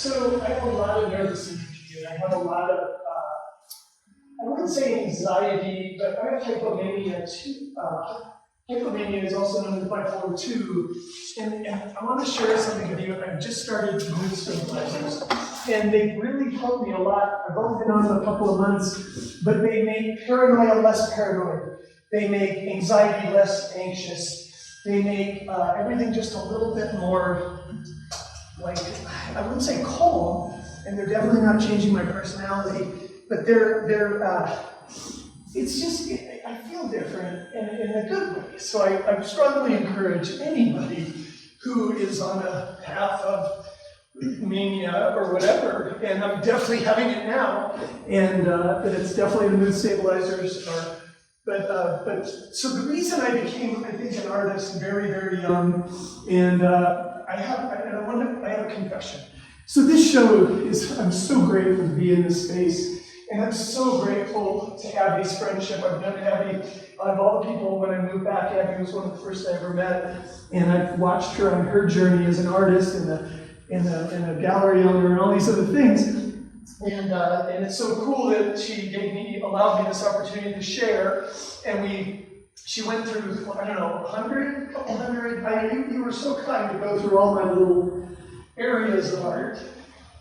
So I have a lot of nervous energy, and I have a lot of, I wouldn't say anxiety, but I have hypomania too. Hypomania is also known as bipolar 2, and I want to share something with you. I've just started mood stabilizers, and they really helped me a lot. I've only been on them a couple of months, but they make paranoia less paranoid. They make anxiety less anxious. They make everything just a little bit more, like, I wouldn't say calm, and they're definitely not changing my personality, but it's just, I feel different in a good way. So I strongly encourage anybody who is on a path of mania or whatever, and I'm definitely having it now, and that it's definitely the mood stabilizers are. But so the reason I became, I think, an artist very, very young, and I have a confession. So this show is, I'm so grateful to be in this space, and I'm so grateful to Abby's friendship. I've known Abby, of all the people, when I moved back, Abby was one of the first I ever met, and I've watched her on her journey as an artist and a gallery owner and all these other things. And it's so cool that she allowed me this opportunity to share. And she went through, I don't know, 100, couple hundred. You were so kind to go through all my little areas of art.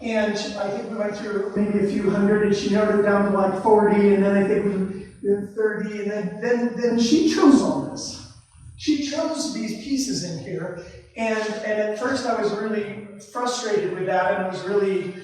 And I think we went through maybe a few hundred, and she narrowed it down to like 40, and then I think we did 30, and then she chose all this. She chose these pieces in here, and at first I was really frustrated with that, and I was really,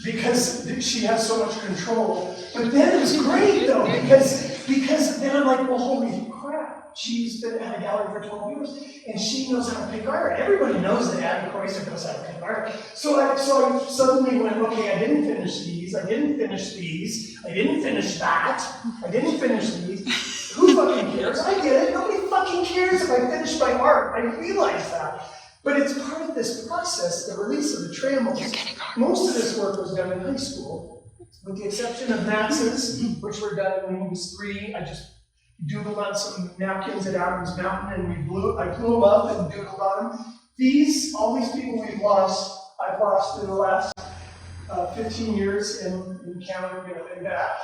because she has so much control. But then it was great though, because then I'm like, well, holy crap, she's been at a gallery for 12 years, and she knows how to pick art. Everybody knows that Abby Kreuser knows how to pick art. So I suddenly went, okay, I didn't finish these, I didn't finish these, I didn't finish that, I didn't finish these. Who fucking cares? I get it, nobody fucking cares if I finish my art. I realize that. But it's part of this process, the release of the Trammels. Most of this work was done in high school, with the exception of Max's, which were done when he was 3. I just doodled on some napkins at Adams Mountain, and I blew them up and doodled on them. All these people I've lost in the last 15 years in Canada and back.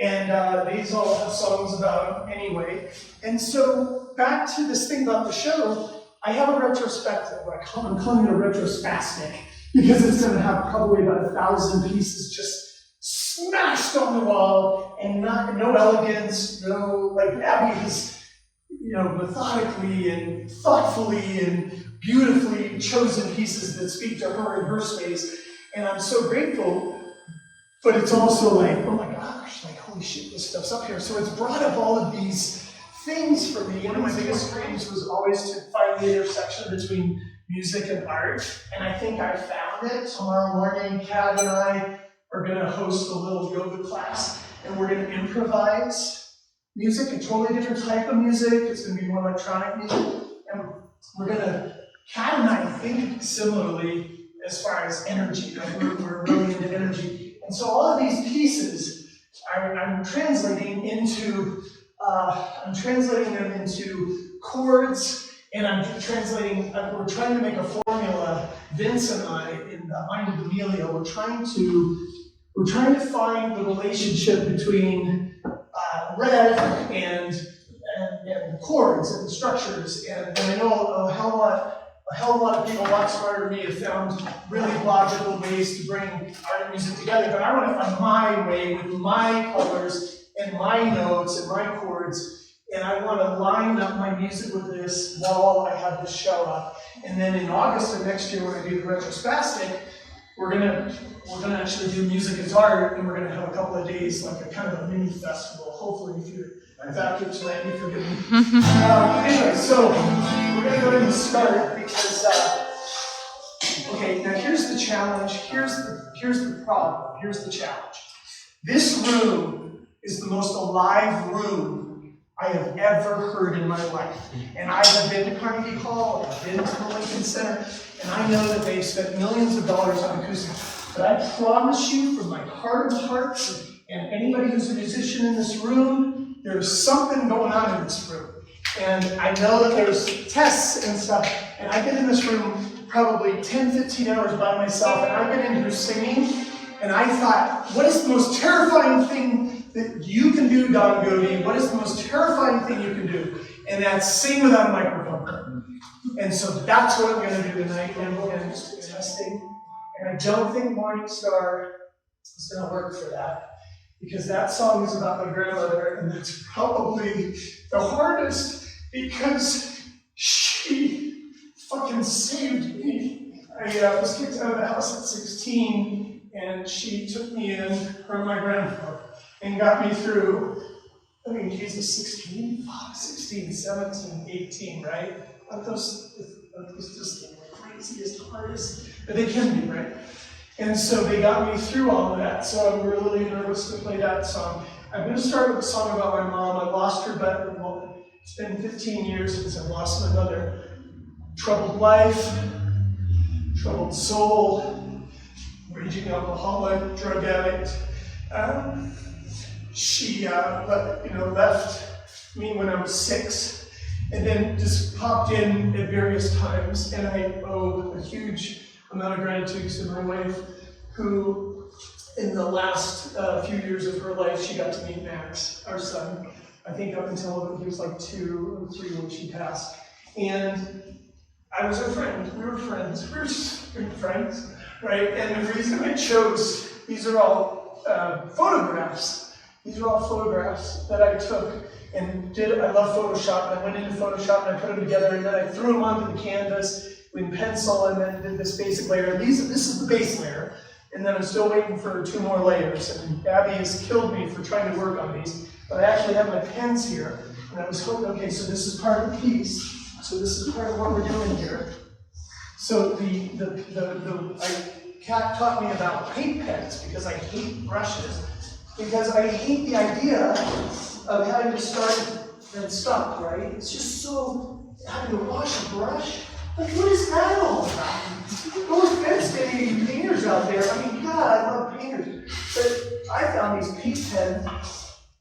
And these all have songs about them anyway. And so back to this thing about the show, I have a retrospective. I'm calling it a retrospastic, because it's going to have probably about 1,000 pieces just smashed on the wall, and no elegance, like Abby has, methodically and thoughtfully and beautifully chosen pieces that speak to her in her space, and I'm so grateful. But it's also like, oh my gosh, like holy shit, this stuff's up here. So it's brought up all of these things for me. One of my biggest dreams was always to find the intersection between music and art, and I think I found it. Tomorrow morning, Kat and I are going to host a little yoga class, and we're going to improvise music, a totally different type of music. It's going to be more electronic music, and we're going to, Kat and I think similarly as far as energy. Like we're really into energy, and so all of these pieces I'm translating them into chords, and we're trying to make a formula, Vince and I, in the Mind of Amelia, we're trying to find the relationship between rev and the chords and the structures, and I know a hell of a lot of people a lot smarter than me have found really logical ways to bring art and music together, but I want to find my way with my colors and my notes and my chords, and I want to line up my music with this while I have this show up. And then in August of next year, when I do the retrospastic, we're gonna actually do music as art, and we're gonna have a couple of days, like a kind of a mini festival. Hopefully, if you're back here tonight, you forgive me. Anyway, so we're gonna go ahead and start because okay. Now here's the challenge. Here's the problem. Here's the challenge. This room is the most alive room I have ever heard in my life. And I have been to Carnegie Hall, I've been to the Lincoln Center, and I know that they've spent millions of dollars on acoustics. But I promise you, from my heart of hearts, and anybody who's a musician in this room, there's something going on in this room. And I know that there's tests and stuff, and I've been in this room probably 10, 15 hours by myself, and I've been in here singing, and I thought, what is the most terrifying thing that you can do, Don Goede? What is the most terrifying thing you can do? And that's sing without a microphone. And so that's what I'm going to do tonight, and sing. And I don't think Morning Star is going to work for that, because that song is about my grandmother, and that's probably the hardest, because she fucking saved me. I was kicked out of the house at 16, and she took me in, her and my grandfather, and got me through, I mean, Jesus, 16, 17, 18, right? Aren't those just the craziest, hardest that they can be, right? And so they got me through all of that, so I'm really nervous to play that song. I'm going to start with a song about my mom. I lost her, but it's been 15 years since I lost my mother. Troubled life, troubled soul, raging alcoholic, drug addict. She left me when I was 6, and then just popped in at various times, and I owe a huge amount of gratitude to my wife, who in the last few years of her life, she got to meet Max, our son. I think up until he was like 2 or 3 when she passed. And I was her friend. We were friends. We were just good friends, right? And the reason I chose, these are all photographs. These are all photographs that I took and did. I love Photoshop, and I went into Photoshop and I put them together, and then I threw them onto the canvas in pencil, and then did this basic layer. This is the base layer, and then I'm still waiting for 2 more layers. And Abby has killed me for trying to work on these, but I actually have my pens here, and I was hoping, okay, so this is part of the piece. So this is part of what we're doing here. So Kat taught me about paint pens, because I hate brushes, because I hate the idea of having to start and stop, right? It's just so, having to wash a brush. Like, what is that all about? No offense to any painters out there. I mean, God, I love painters. But I found these paint pens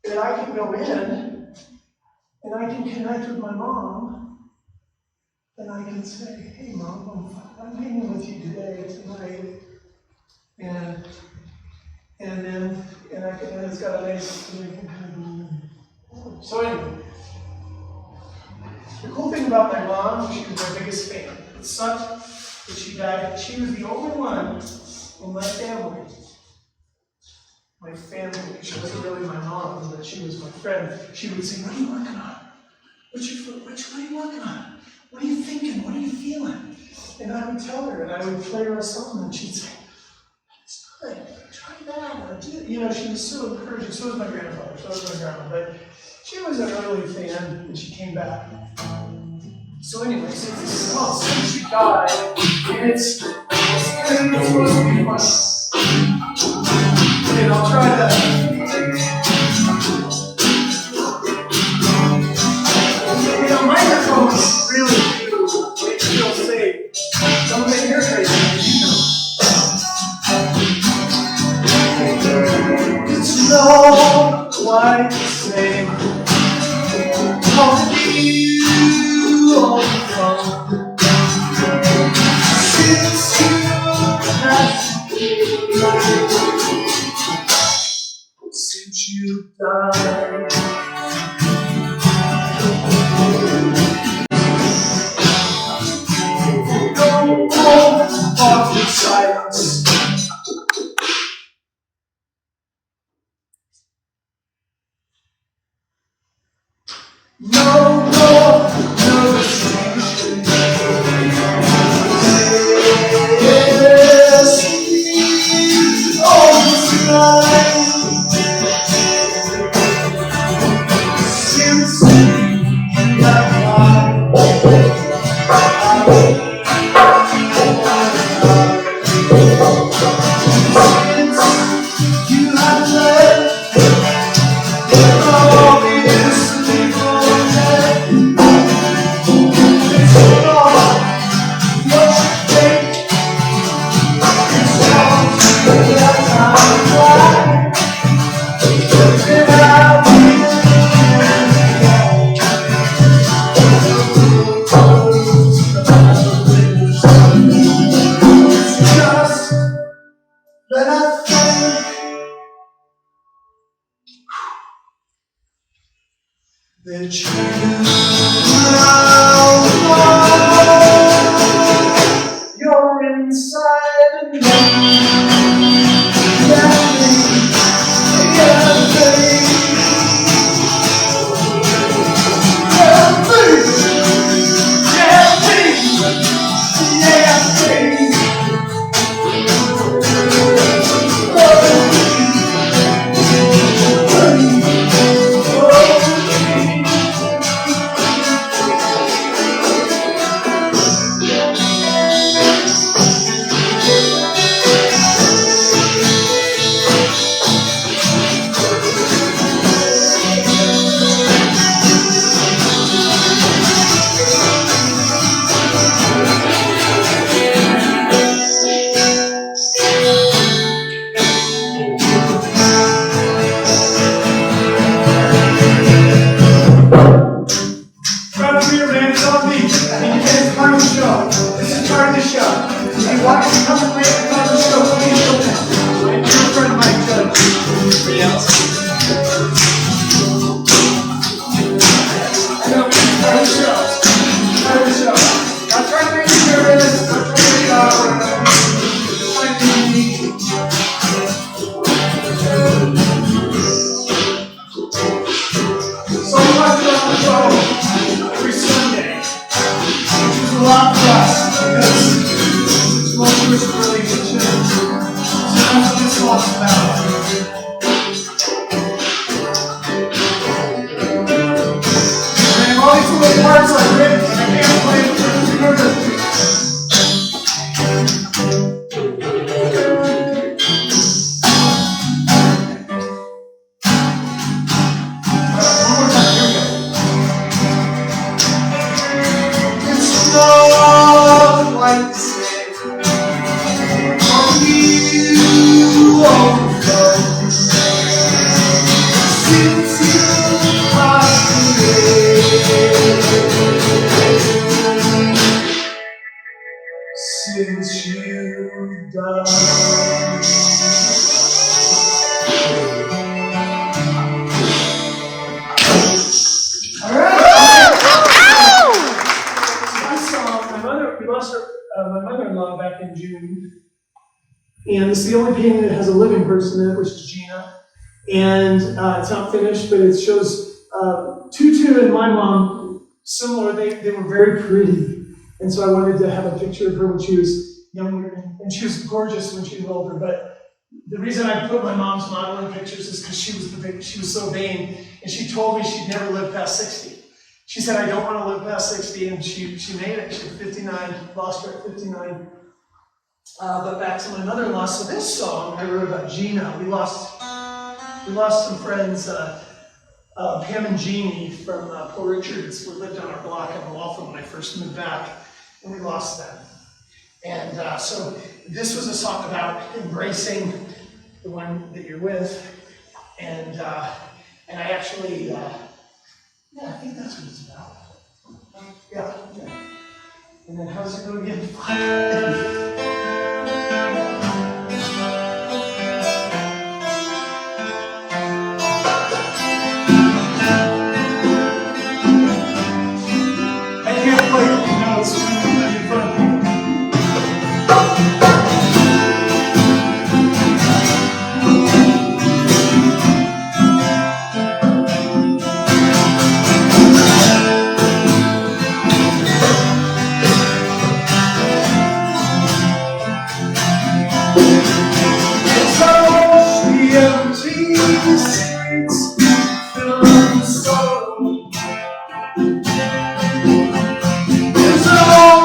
that I can go in, and I can connect with my mom, and I can say, hey, Mom, I'm hanging with you today, tonight. And it's got a nice, so anyway. The cool thing about my mom, she was my biggest fan. It sucked that she died. She was the only one in my family. My family, she wasn't really my mom, but she was my friend. She would say, what are you working on? What are you working on? What are you thinking? What are you feeling? And I would tell her, and I would play her a song, and she'd say, that's good, try that, or do it. You know, she was so encouraging. So was my grandfather, so was my grandma, but she was an early fan, and she came back. So anyway, this is called Since You Died, and it's supposed to be fun. And I'll try to, microphones really do make you feel safe. Don't make hair crazy, you know. It's not quite the same. How do you all come? Since you passed away, since you died. Awkward silence. No more negotiation. Yes, all this time. Since you got you have left all these people. that you know you're inside of me. Yeah, baby. Yeah, baby. Yeah, baby. Yeah, baby. Yeah, baby. Since you died. All right. I saw my mother. We lost my mother-in-law back in June, and it's the only painting that has a living person in it, which is Gina. And it's not finished, but it shows Tutu and my mom similar. They were very pretty. And so I wanted to have a picture of her when she was younger, and she was gorgeous when she was older. But the reason I put my mom's modeling pictures is because she was so vain, and she told me she'd never live past 60. She said, I don't want to live past 60, and she made it. She was 59, lost her at 59. But back to my mother-in-law. So this song I wrote about Gina. We lost some friends. Pam and Jeannie from Port Richards who lived on our block in Waltham when I first moved back, and we lost them. And so this was a song about embracing the one that you're with, and I actually, I think that's what it's about. Yeah. And then how's it go again? It's all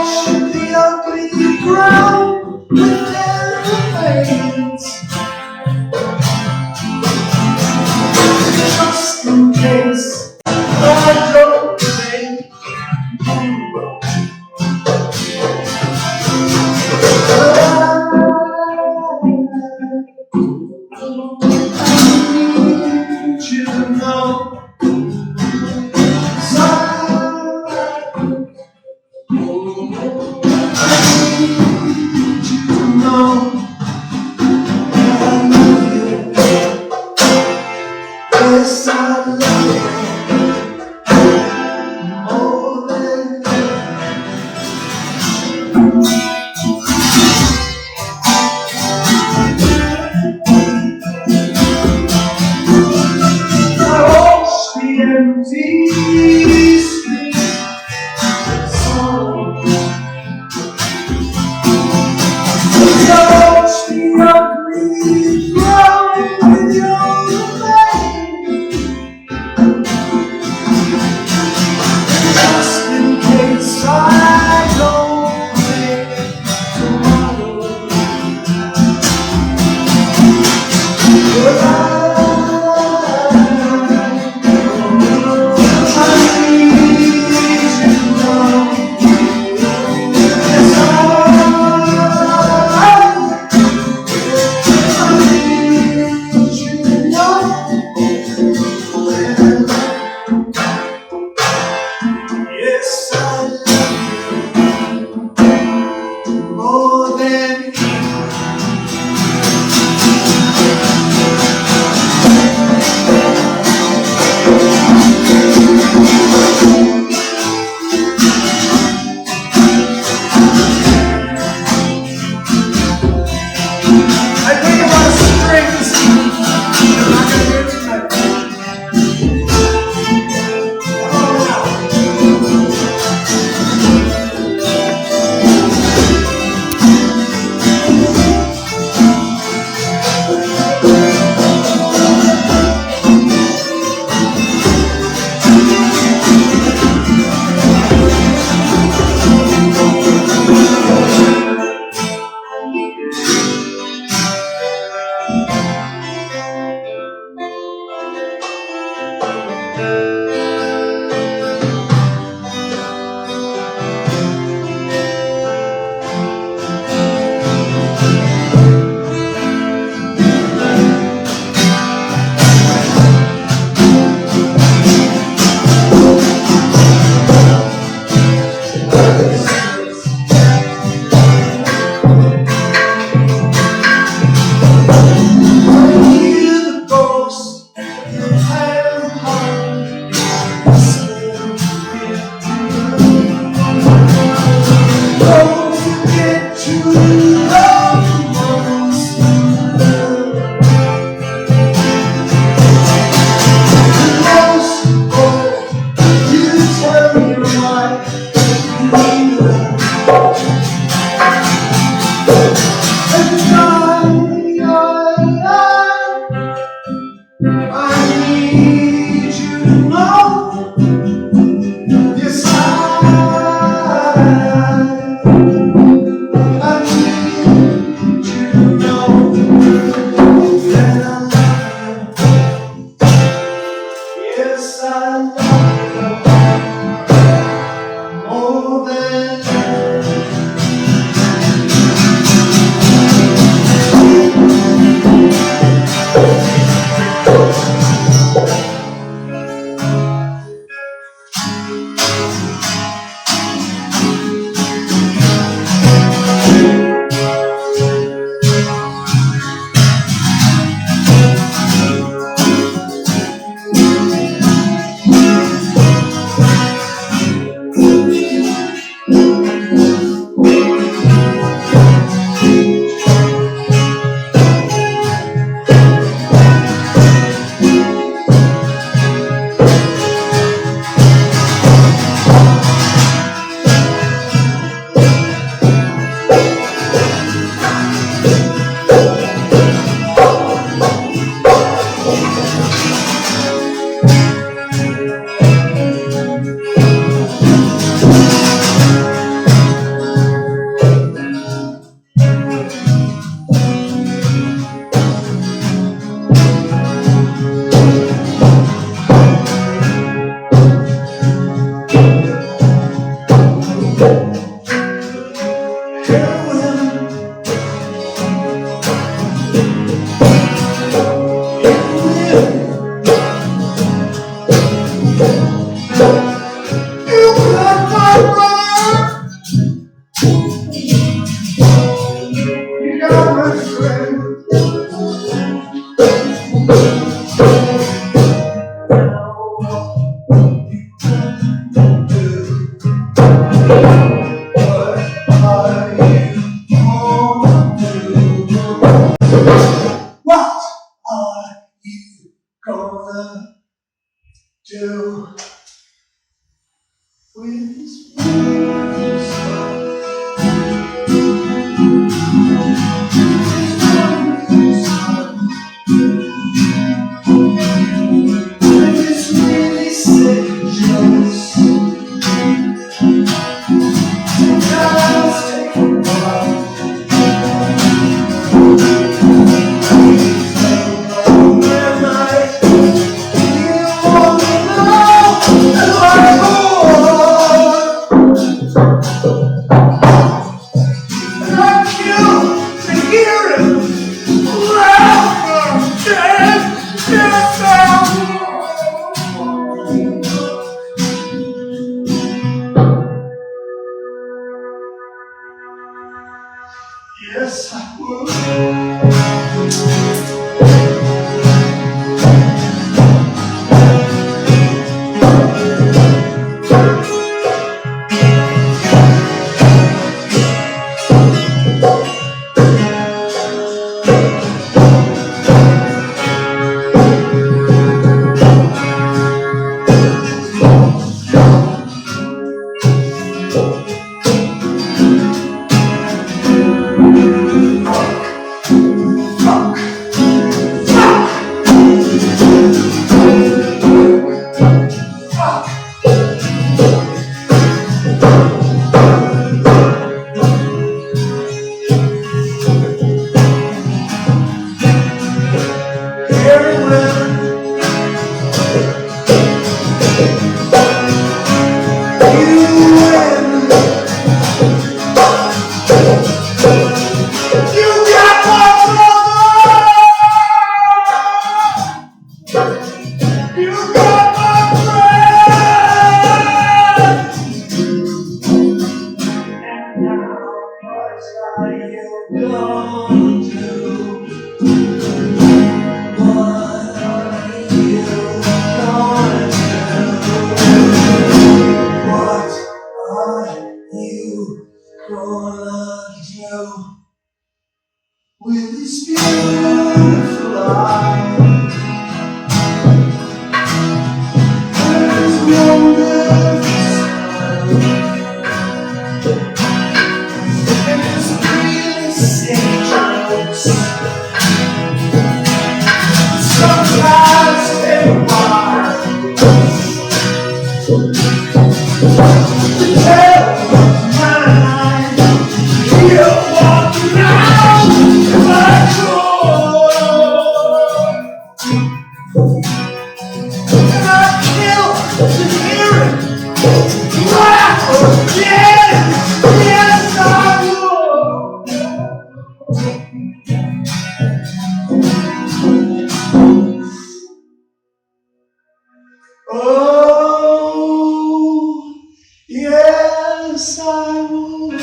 yes, I will do.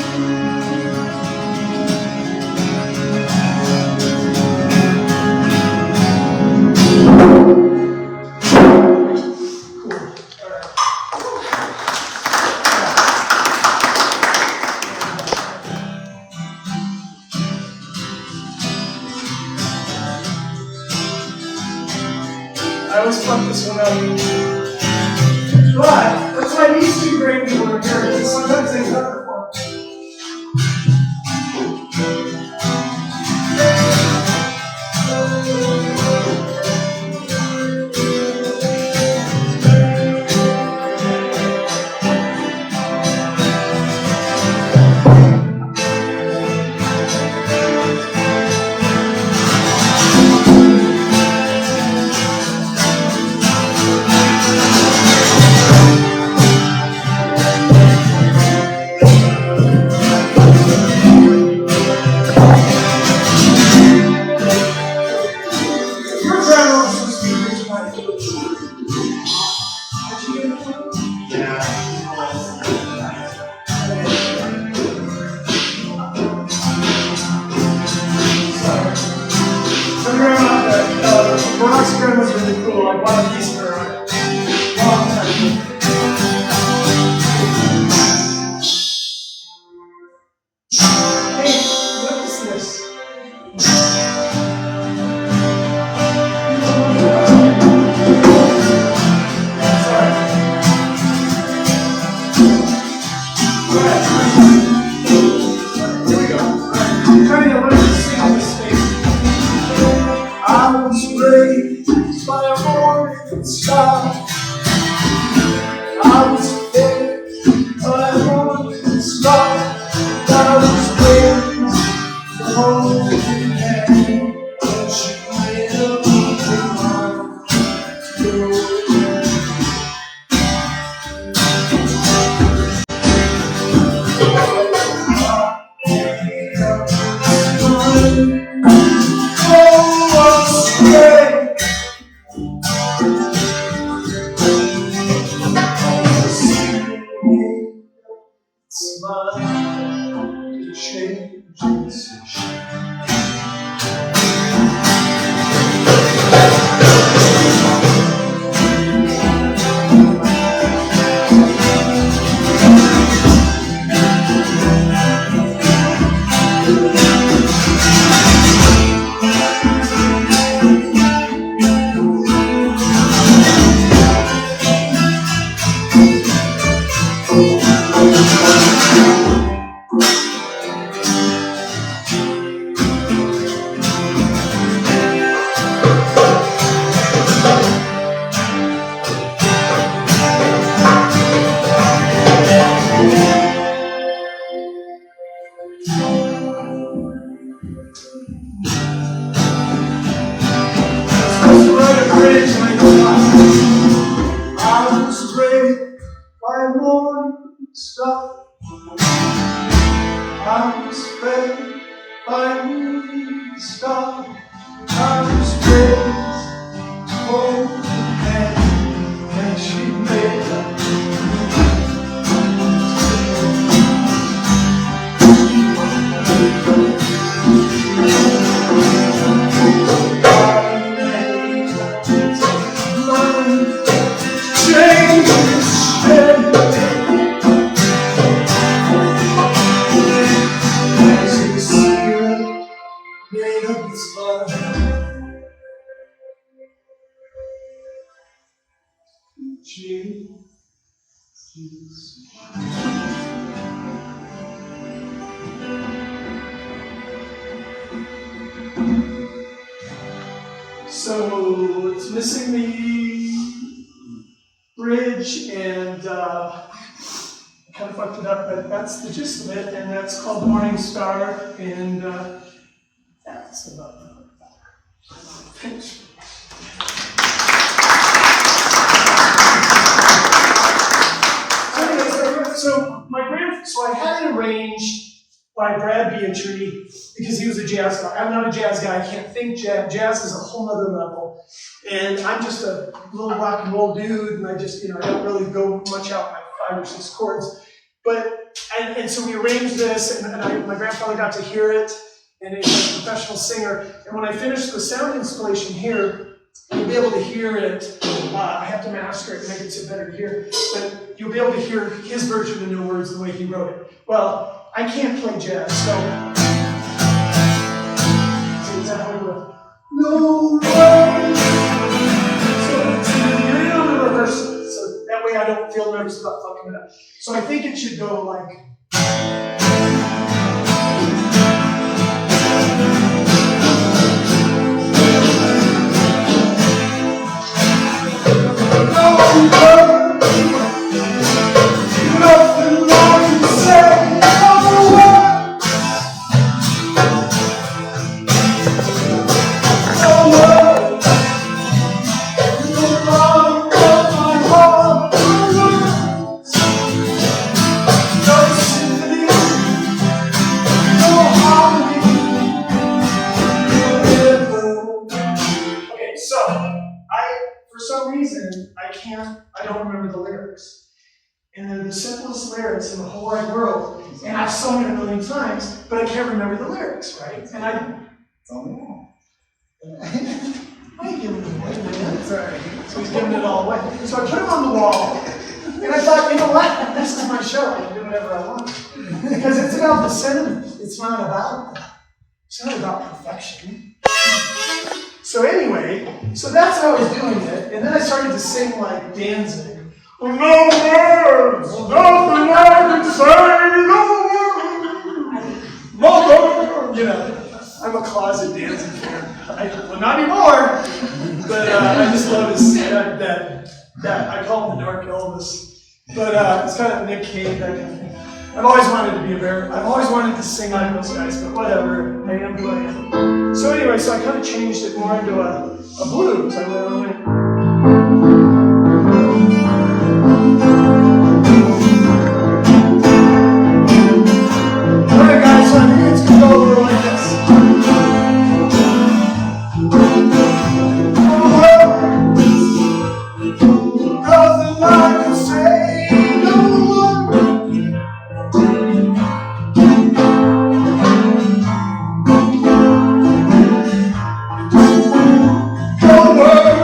I always fuck this one up. But that's why these two great people are here. Because sometimes they cut the form. Was really cool. I bought a piece for her a long time ago. Hey, what is this? Sorry. Alright. Here we go. Alright. I'm trying to learn to sing this thing. I was raised by a morning star. I was raised by a morning star. I was raised by a holding hand. And she made a beating heart to go. So it's missing the bridge, and I kind of fucked it up, but that's the gist of it, and that's called Morning Star, and that's about it. So I had it arranged by Brad Beatrice because he was a jazz guy. I'm not a jazz guy. I can't think jazz. Jazz is a whole other level. And I'm just a little rock and roll dude, and I just, I don't really go much out my 5 or 6 chords. And so we arranged this, and my grandfather got to hear it, and he's a professional singer. And when I finished the sound installation here, you'll be able to hear it. I have to master it and make it so better to hear. But you'll be able to hear his version of No Words the way he wrote it. Well, I can't play jazz, so is that how we go? No words. So you're on the rehearsal, so that way I don't feel nervous about fucking it up. So I think it should go like. I don't remember the lyrics. And they're the simplest lyrics in the whole wide world. And I've sung it a million times, but I can't remember the lyrics, right? And it's on the wall. I ain't giving it away, man. Sorry. So he's giving it all away. So I put him on the wall, and I thought, you know what? This is my show. I can do whatever I want. Because it's about the sentiment. It's not about that. It's not about perfection. So anyway, so that's how I was doing it, and then I started to sing like Danzig. No words, nothing I can say, no words, you know, I'm a closet Danzig fan. Well, not anymore, but I just love his, that I call him the Dark Elvis, but it's kind of Nick Cave, that kind of thing. I've always wanted to be I've always wanted to sing like those guys, but whatever, I am who I am. So anyway, so I kind of changed it more into a blues. I went, alright guys, so I think it's gonna go a little like this. Nothing I can say, no one. No word.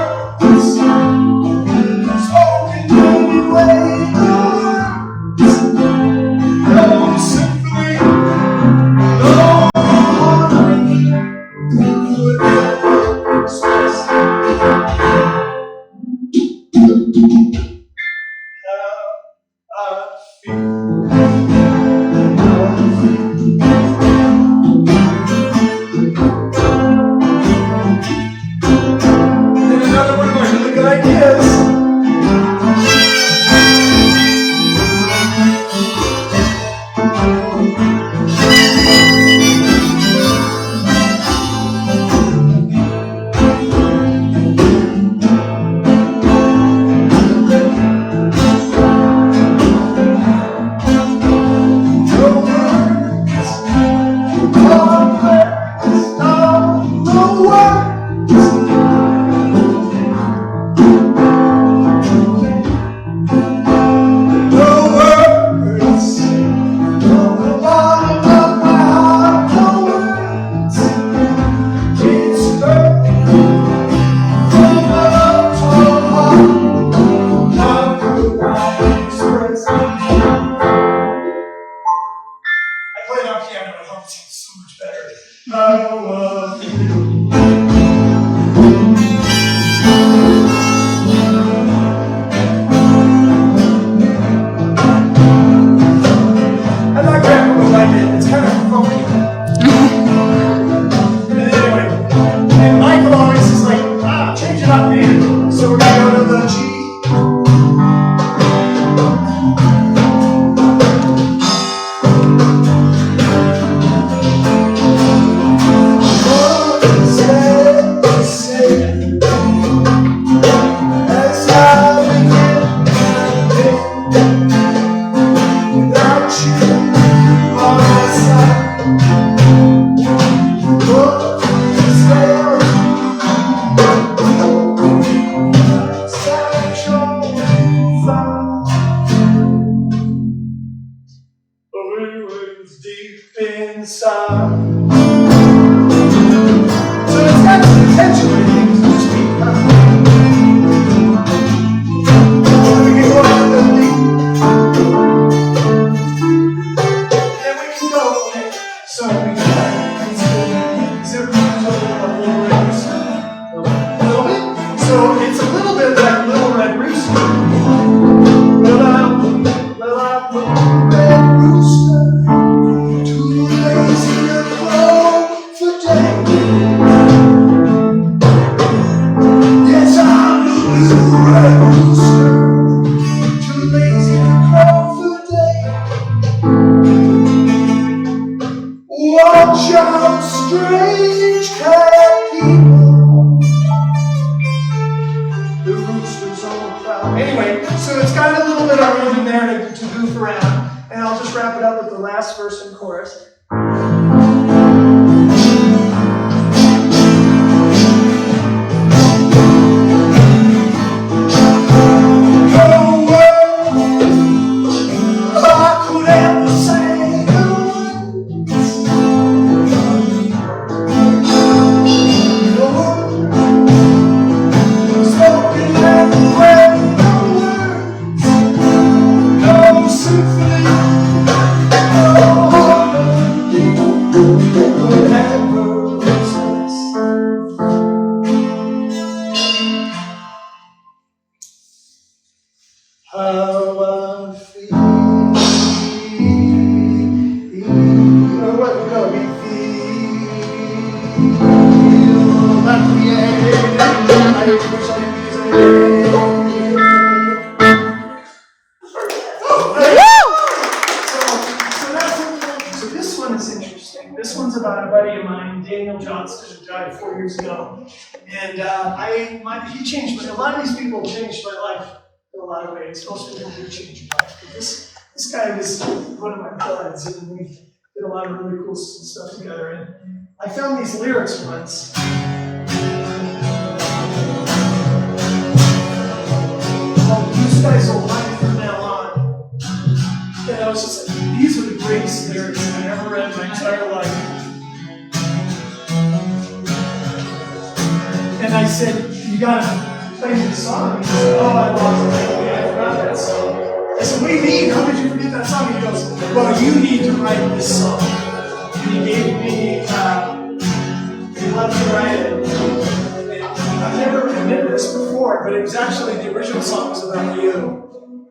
it's so it's got the potential, I think, to just be we can go out to the league. And we can go, okay, so we can is it a little red rooster? A little bit? So it's a little bit like Little Red Rooster. Little Red Rooster, too lazy to crow for day. Yes, I'm the Little Red Rooster, too lazy to crow for day. Watch out, strange cat people. The rooster's on the prowl. Anyway, so it's got a little bit of room in there to goof around, and I'll just wrap it up with the last verse and chorus. Died 4 years ago, and he changed. But a lot of these people changed my life in a lot of ways. Most people do change your life. But this guy was one of my buds, and we did a lot of really cool stuff together. And I found these lyrics once. Called "Blue Skies Will Line from Now On," and I was just like, these are the greatest lyrics I've ever read in my entire life. And I said, you gotta play this song. He said, oh, I lost it. I forgot that song. I said, what do you mean? How did you forget that song? He goes, well, you need to write this song. And he gave me, he let me write it. And I've never admitted this before, but it was actually, the original song was about you.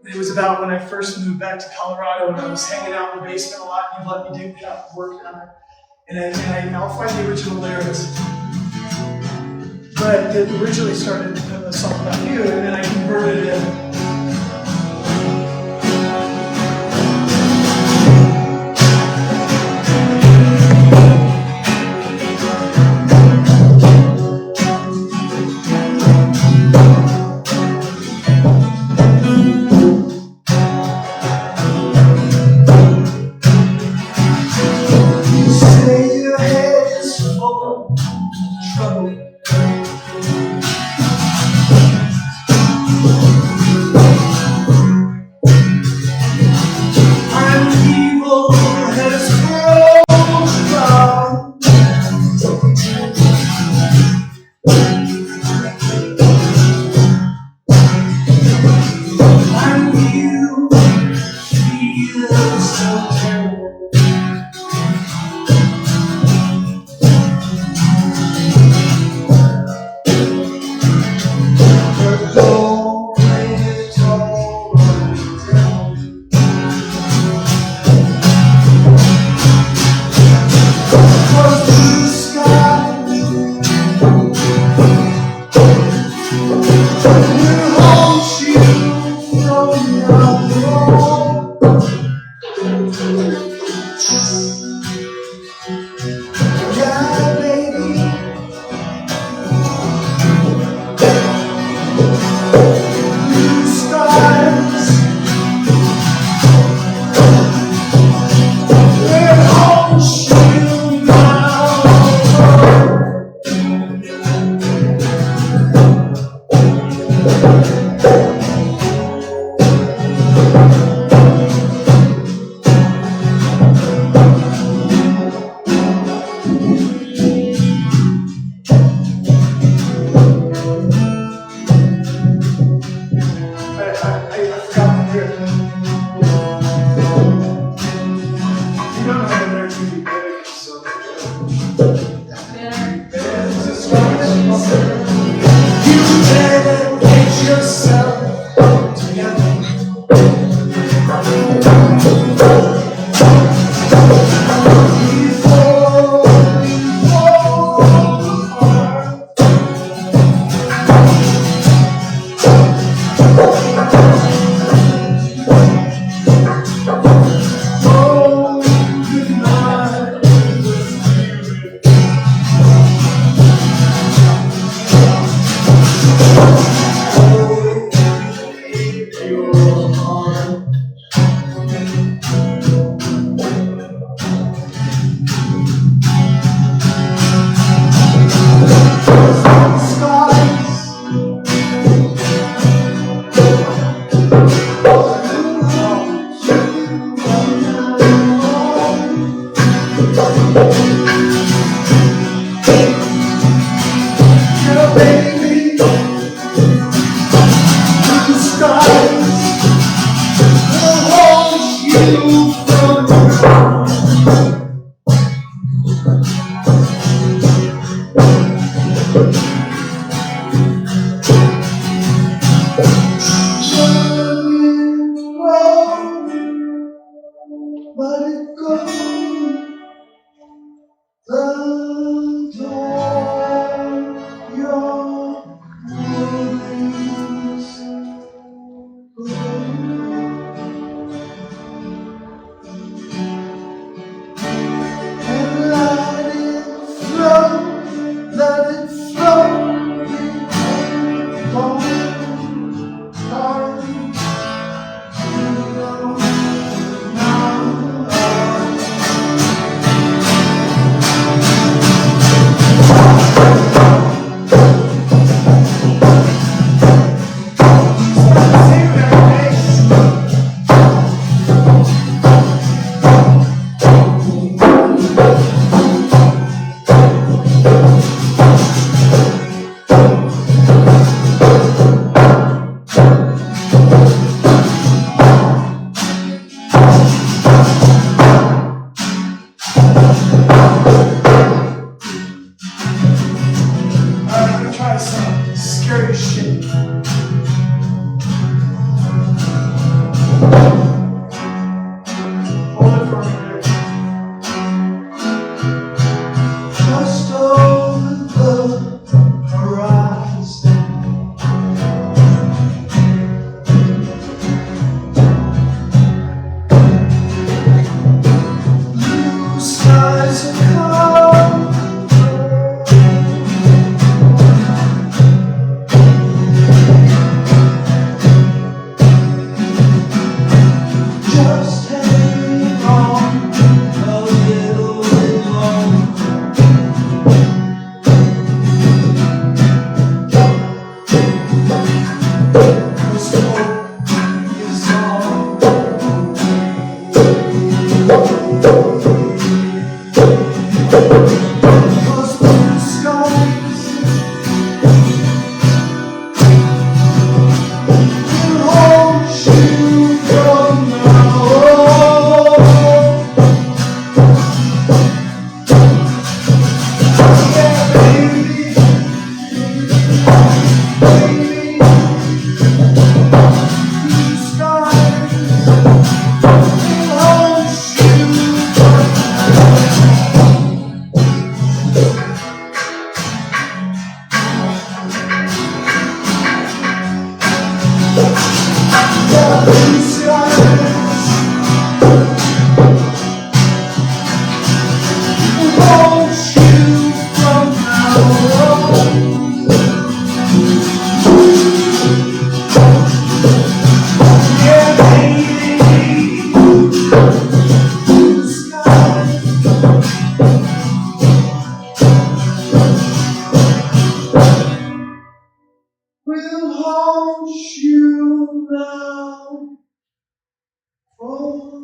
It was about when I first moved back to Colorado and I was hanging out in the basement a lot and you let me dig it up and work on it. And I'll find the original lyrics. But it originally started as a song about you, and then I converted it. You say your head is full of trouble.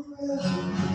you.